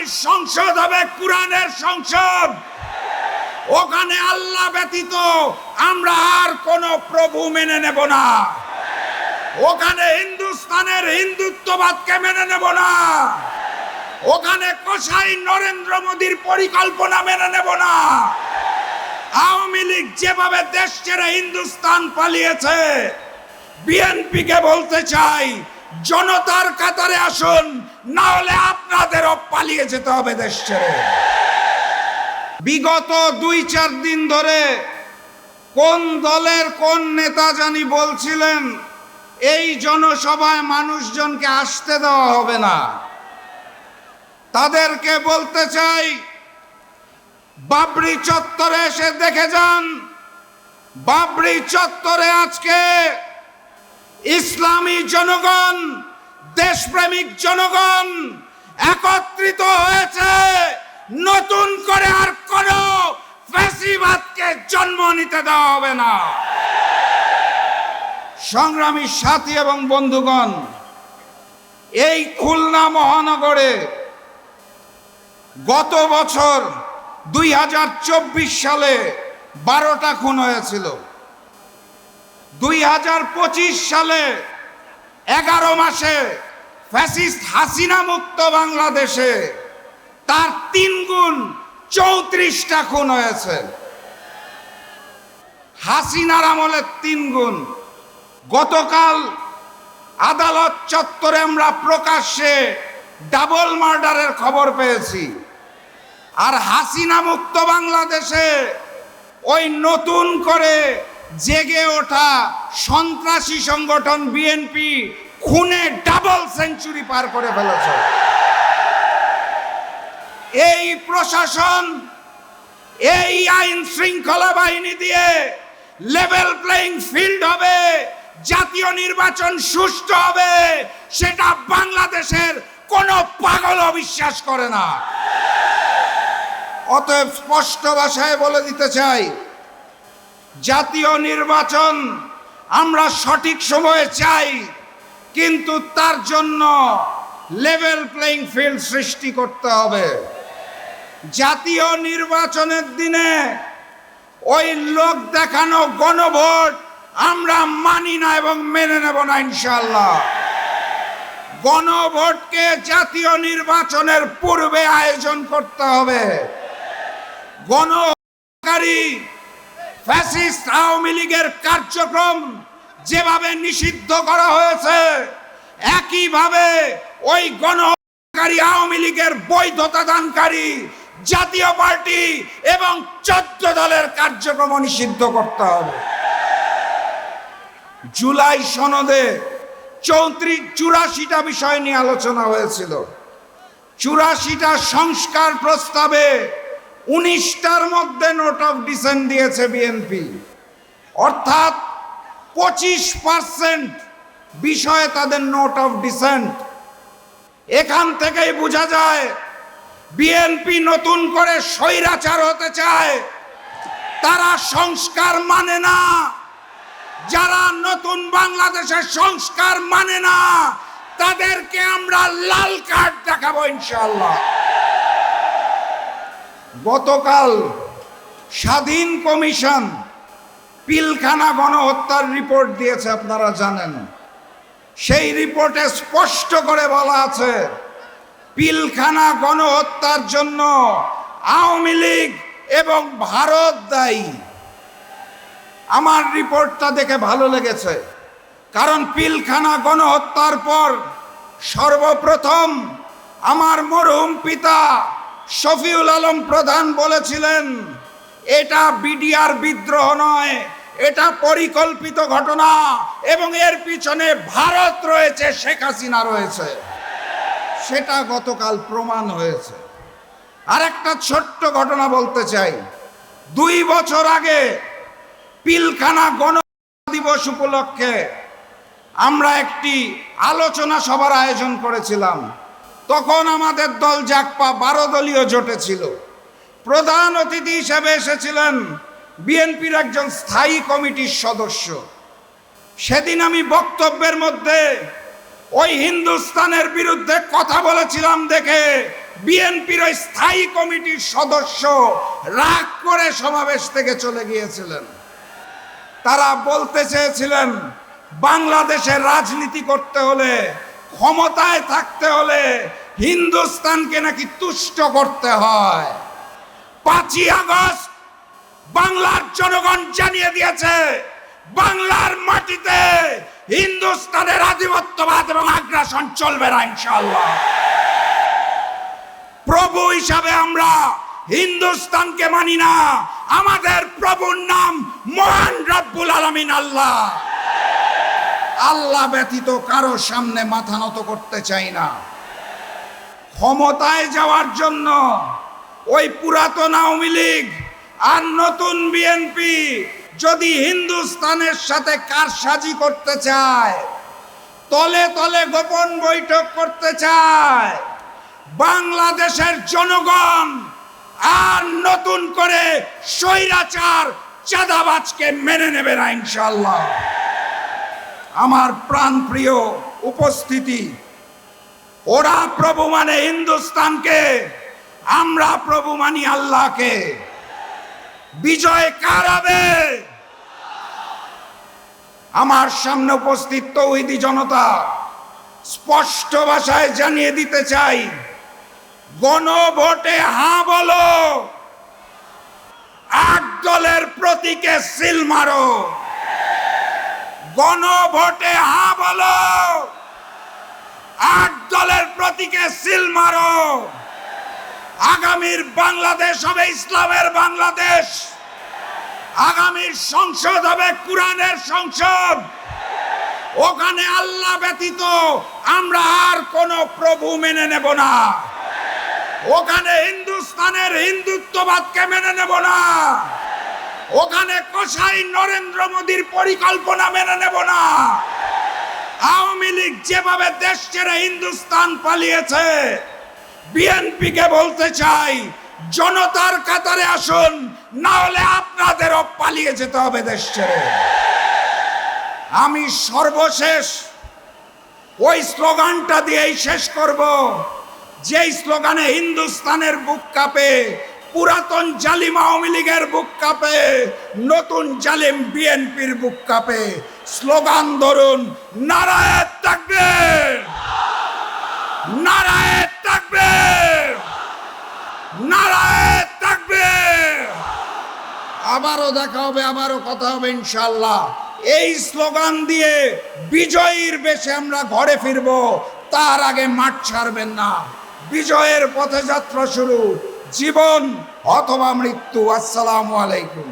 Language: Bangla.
আগামীর সংসদ হবে কোরআনের সংসদ। ওখানে আল্লাহ ব্যতীত আমরা আর কোন প্রভু মেনে নেব না। ওখানে হিন্দুস্তানের হিন্দুত্ববাদকে মেনে নেব না। ওখানে কসাই নরেন্দ্র মোদীর পরিকল্পনা মেনে নেব না। আওয়ামী লীগ যেভাবে দেশ ছেড়ে হিন্দুস্তান পালিয়েছে, বিএনপিকে বলতে চাই জনতার কাতারে আসুন, না হলে আপনাদেরও পালিয়ে যেতে হবে দেশ ছেড়ে। বিগত 2-4 দিন ধরে কোন দলের কোন নেতা জানি বলছিলেন এই জনসভায় মানুষজনকে আসতে দেওয়া হবে না। তাদেরকে বলতে চাই, বাবরি চত্বরে এসে দেখে যান। বাবরি চত্বরে আজকে ইসলামী জনগণ, দেশপ্রেমিক জনগণ একত্রিত হয়েছে। নতুন করে আর কোন ফ্যাসিবাদকে জন্ম নিতে দেওয়া হবে না। সংগ্রামী সাথী এবং বন্ধুগণ, এই খুলনা মহানগরে গত বছর 2024 সালে 12টা খুন হয়েছিল। 2025 সালে 11 মাসে ফ্যাসিস্ট হাসিনা মুক্ত বাংলাদেশে তার 3 গুণ 34টা খুন হয়েছে। হাসিনার আমলে 3 গুণ। গতকাল আদালত চত্বরে আমরা প্রকাশ্যে ডাবল মার্ডারের খবর পেয়েছি। আর হাসিনা মুক্ত বাংলাদেশে ওই নতুন করে জেগে ওঠা সন্ত্রাসী সংগঠন বিএনপি খুনে ডাবল সেঞ্চুরি পার করে ফেলেছে। এই প্রশাসন, এই আইন শৃঙ্খলা বাহিনী দিয়ে লেভেল প্লেইং ফিল্ড হবে, জাতীয় নির্বাচন সুষ্ঠু হবে, সেটা বাংলাদেশের কোন পাগলও বিশ্বাস করে না। অতএব স্পষ্ট ভাষায় বলে দিতে চাই, জাতীয় নির্বাচন আমরা সঠিক সময়ে চাই, কিন্তু তার জন্য লেভেল প্লেইং ফিল্ড সৃষ্টি করতে হবে। জাতীয় নির্বাচনের দিনে ওই লোক দেখানো গণভোট আমরা মানি না এবং মেনে নেব না ইনশাআল্লাহ। গণভোটকে জাতীয় নির্বাচনের পূর্বে আয়োজন করতে হবে। গণহত্যাকারী ফ্যাসিস্ট আওয়ামী লীগের কার্যক্রম যেভাবে নিষিদ্ধ করা হয়েছে, একইভাবে ওই গণহত্যাকারী আওয়ামী লীগের বৈধতা দানকারী জাতীয় পার্টি এবং 14 দলের কার্যক্রম নিষিদ্ধ করতে হবে। জুলাই সনদে 84টা বিষয় নিয়ে আলোচনা হয়েছিল। 84টা সংস্কার প্রস্তাবে 19টার মধ্যে নোট অফ ডিসেন্ট দিয়েছে বিএনপি। অর্থাৎ 25% বিষয়ে তাদের নোট অফ ডিসেন্ট। এখান থেকেই বোঝা যায় বিএনপি নতুন করে স্বৈরাচার হতে চায়। তারা সংস্কার মানে না। যারা নতুন বাংলাদেশের সংস্কার মানে না, তাদেরকে আমরা লাল কার্ড দেখাবো ইনশাআল্লাহ। গতকাল স্বাধীন কমিশন পিলখানা গণহত্যার রিপোর্ট দিয়েছে, আপনারা জানেন। সেই রিপোর্টে স্পষ্ট করে বলা আছে পিলখানা গণহত্যার জন্য আওয়ামী লীগ এবং ভারত দায়ী। আমার রিপোর্টটা দেখে ভালো লেগেছে, কারণ পিলখানা গণহত্যার পর সর্বপ্রথম আমার মরহুম পিতা শফিউল আলম প্রধান বলেছিলেন এটা বিডিআর বিদ্রোহ নয়, এটা পরিকল্পিত ঘটনা এবং এর পিছনে ভারত রয়েছে, শেখ হাসিনা রয়েছে। সেটা গতকাল প্রমাণ হয়েছে। আর একটা ছোট্ট ঘটনা বলতে চাই। 2 বছর আগে পিলখানা গণহত্যা দিবস উপলক্ষে আমরা একটি আলোচনা সভার আয়োজন করেছিলাম। তখন আমাদের দল জাগপা 12 দলীয় জোটে ছিল। প্রধান অতিথি হিসেবে এসেছিলেন বিএনপির একজন স্থায়ী কমিটির সদস্য। সেদিন আমি বক্তব্যের মধ্যে ওই হিন্দুস্তানের বিরুদ্ধে কথা বলেছিলাম দেখে বিএনপির ওই স্থায়ী কমিটির সদস্য রাগ করে সমাবেশ থেকে চলে গিয়েছিলেন। তারা বলতে চেয়েছিলেন বাংলাদেশের রাজনীতি করতে হলে, ক্ষমতায় থাকতে হলে হিন্দুস্তানকে নাকি তুষ্ট করতে হয়। 5ই আগস্ট বাংলার জনগণ জানিয়ে দিয়েছে বাংলার মাটিতে হিন্দুস্তানের আধিপত্যবাদ এবং আগ্রাসন চলবে না ইনশাআল্লাহ। প্রভু হিসাবে আমরা হিন্দুস্তানকে মানি না, আমাদের প্রভুর নাম মহান রব্বুল আলামিন আল্লাহ। আল্লাহ ব্যতীত কারো সামনে মাথা নত করতে চাই না। ক্ষমতায় যাওয়ার জন্য ওই পুরাতন আওয়ামী লীগ আর নতুন বিএনপি যদি হিন্দুস্তানের সাথে কারসাজি করতে চায়, তলে তলে গোপন বৈঠক করতে চায়, বাংলাদেশের জনগণ আর নতুন করে স্বৈরাচার চাঁদাবাজকে মেনে নেবে না ইনশাআল্লাহ। আমার প্রাণপ্রিয় উপস্থিতি, ওরা প্রভু মানে হিন্দুস্তানকে, আমরা প্রভু মানি আল্লাহকে। বিজয় কার হবে? আমার সামনে উপস্থিত তৌহিদি জনতা, স্পষ্ট ভাষায় জানিয়ে দিতে চাই, গণভোটে হাঁ বলো, 8 দলের প্রতীকে সিল মারো। গণভোটে হাঁ বলো, 8 দলের প্রতীকে সিল মারো। আগামীর বাংলাদেশ হবে ইসলামের বাংলাদেশ। আগামীর সংসদ হবে কোরআনের সংসদ। ওখানে আল্লাহ ব্যতীত আমরা আর কোন প্রভু মেনে নেব না। ওখানে হিন্দুস্তানের হিন্দুত্ববাদকে মেনে নেব না। ওখানে কসাই নরেন্দ্র মোদীর পরিকল্পনা মেনে নেব না। আওয়ামী লীগ যেভাবে দেশ ছেড়ে হিন্দুস্তান পালিয়েছে, বিএনপিকে বলতে চাই জনতার কাতারে আসুন, না হলে আপনাদেরও পালিয়ে যেতে হবে দেশ ছেড়ে। আমি সর্বশেষ ওই স্লোগানটা দিয়েই শেষ করব, যেই স্লোগানে হিন্দুস্তানের বুক কাঁপে, পুরাতন জালিম আওয়ামী লীগের বুক কাঁপে, নতুন জালিম বিএনপির বুক কাঁপে। স্লোগান ধরুন, নারায়ে তাকবীর, নারায়ে তাকবীর, নারায়ে তাকবীর। আবারও দেখা হবে, আবারও কথা হবে ইনশাআল্লাহ। এই স্লোগান দিয়ে বিজয়ীর বেশে আমরা ঘরে ফিরব, তার আগে মাঠ ছাড়বেন না। বিজয়ের পথে যাত্রা শুরু, জীবন অথবা মৃত্যু। আসসালামু আলাইকুম।